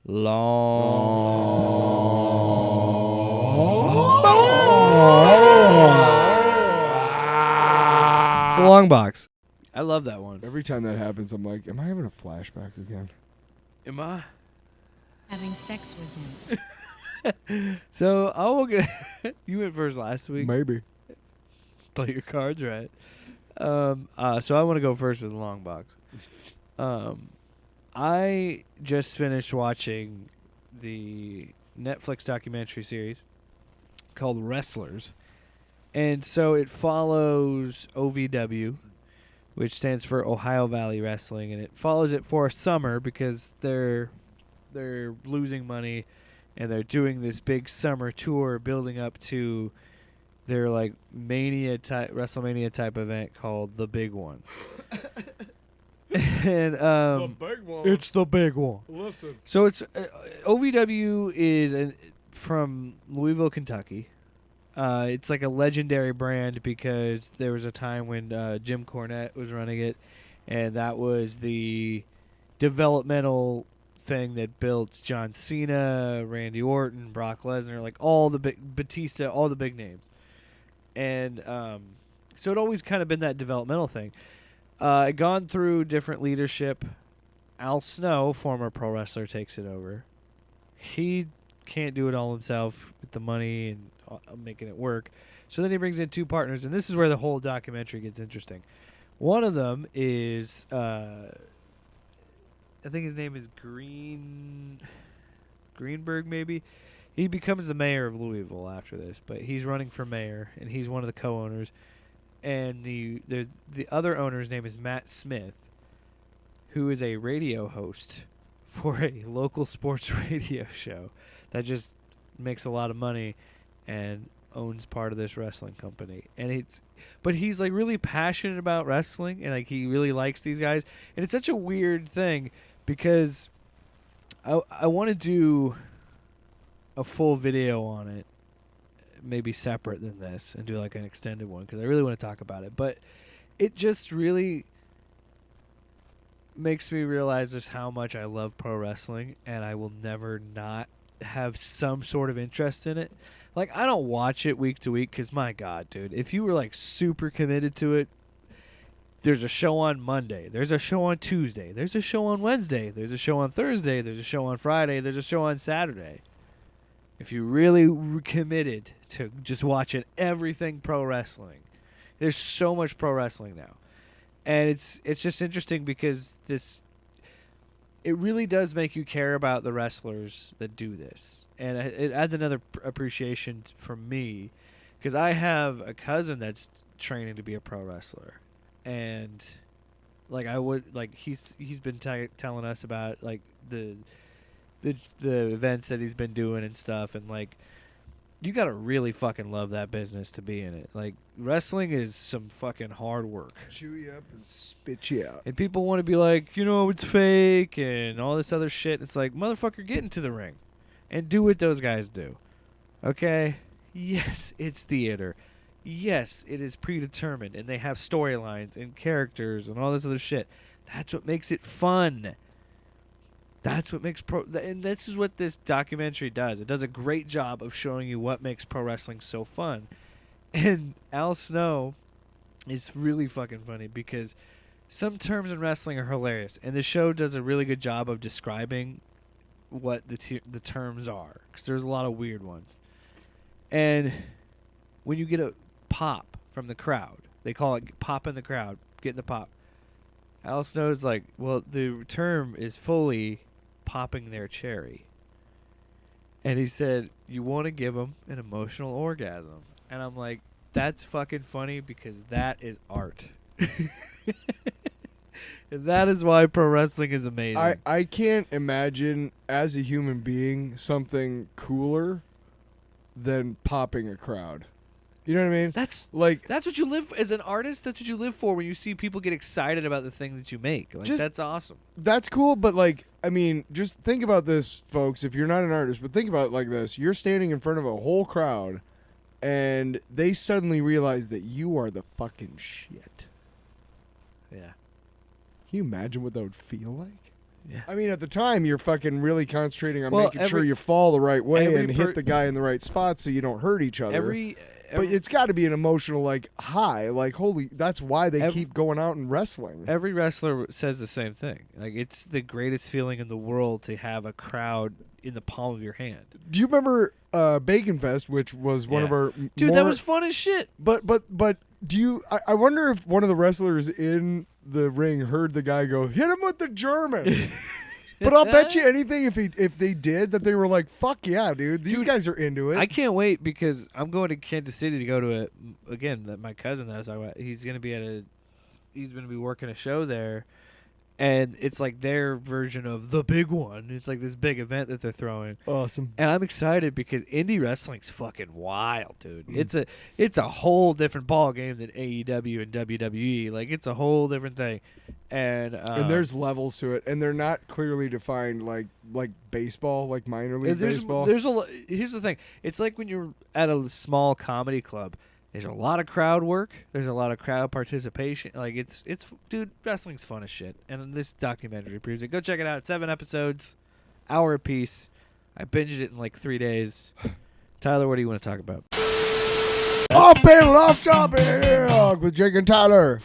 It's a Longbox. I love that one. Every time that happens, I'm like, am I having a flashback again? Am I? Having sex with him. So I will get. You went first last week. Maybe. Play your cards right. So I want to go first with Longbox. I just finished watching the Netflix documentary series called Wrestlers. And so it follows OVW, which stands for Ohio Valley Wrestling, and it follows it for summer because they're losing money and they're doing this big summer tour building up to their like WrestleMania type event called The Big One. And The big one. it's the big one. Listen. So it's OVW is from Louisville, Kentucky. It's like a legendary brand because there was a time when Jim Cornette was running it, and that was the developmental thing that built John Cena, Randy Orton, Brock Lesnar, like all the big Batista, all the big names. And so it always kind of been that developmental thing. Gone through different leadership. Al Snow, former pro wrestler, takes it over. He can't do it all himself with the money and making it work. So then he brings in two partners, and this is where the whole documentary gets interesting. One of them is, I think his name is Greenberg, maybe. He becomes the mayor of Louisville after this, but he's running for mayor, and he's one of the co-owners. And the other owner's name is Matt Smith, who is a radio host for a local sports radio show that just makes a lot of money and owns part of this wrestling company. And but he's like really passionate about wrestling, and like he really likes these guys. And it's such a weird thing because I want to do a full video on it, maybe separate than this, and do like an extended one because I really want to talk about it. But it just really makes me realize just how much I love pro wrestling, and I will never not have some sort of interest in it. Like, I don't watch it week to week because, my God, dude, if you were like super committed to it, there's a show on Monday, there's a show on Tuesday, there's a show on Wednesday, there's a show on Thursday, there's a show on Friday, there's a show on Saturday. If you really committed to just watching everything pro wrestling, there's so much pro wrestling now. And it's just interesting because it really does make you care about the wrestlers that do this. And it adds another appreciation for me because I have a cousin that's training to be a pro wrestler. And like he's been telling us about like the events that he's been doing and stuff, and like you gotta really fucking love that business to be in it. Like, wrestling is some fucking hard work. Chew you up and spit you out. And people want to be like, it's fake and all this other shit. It's like, motherfucker, get into the ring and do what those guys do. Okay? Yes, it's theater. Yes, it is predetermined, and they have storylines and characters and all this other shit. That's what makes it fun. That's what makes and this is what this documentary does. It does a great job of showing you what makes pro wrestling so fun. And Al Snow is really fucking funny because some terms in wrestling are hilarious, and the show does a really good job of describing what the terms are because there's a lot of weird ones. And when you get a pop from the crowd, they call it pop in the crowd, getting the pop. Al Snow's like, well, the term is fully popping their cherry. And he said, you want to give them an emotional orgasm. And I'm like, that's fucking funny because that is art. And that is why pro wrestling is amazing. I can't imagine, as a human being, something cooler than popping a crowd. You know what I mean? That's like what you live as an artist. That's what you live for when you see people get excited about the thing that you make. Like, that's awesome. That's cool, but like, I mean, just think about this, folks. If you're not an artist, but think about it like this: you're standing in front of a whole crowd, and they suddenly realize that you are the fucking shit. Yeah. Can you imagine what that would feel like? Yeah. I mean, at the time, you're fucking really concentrating on Well, making sure every- you fall the right way every and hit the guy in the right spot so you don't hurt each other. But it's got to be an emotional like high, like holy. That's why they keep going out and wrestling. every wrestler says the same thing. Like it's the greatest feeling in the world to have a crowd in the palm of your hand. Do you remember Bacon Fest, which was one of Yeah. our Dude, that was fun as shit. But do you? I wonder if one of the wrestlers in the ring heard the guy go, "Hit him with the German." But I'll bet you anything if they did that they were like, "Fuck yeah, dude! These guys are into it." I can't wait because I'm going to Kansas City to go to my cousin that I was talking about. He's going to be working a show there, and it's like their version of the big one. It's like this big event that they're throwing. Awesome. And I'm excited because indie wrestling's fucking wild, dude. It's a whole different ball game than AEW and WWE. Like it's a whole different thing. And there's levels to it, and they're not clearly defined like baseball, like minor league baseball. Here's the thing. It's like when you're at a small comedy club. There's a lot of crowd work. There's a lot of crowd participation. Like it's dude, wrestling's fun as shit. And this documentary proves it. Go check it out. 7 episodes, hour apiece. I binged it in like 3 days. Tyler, what do you want to talk about? Off panel, off topic with Jake and Tyler.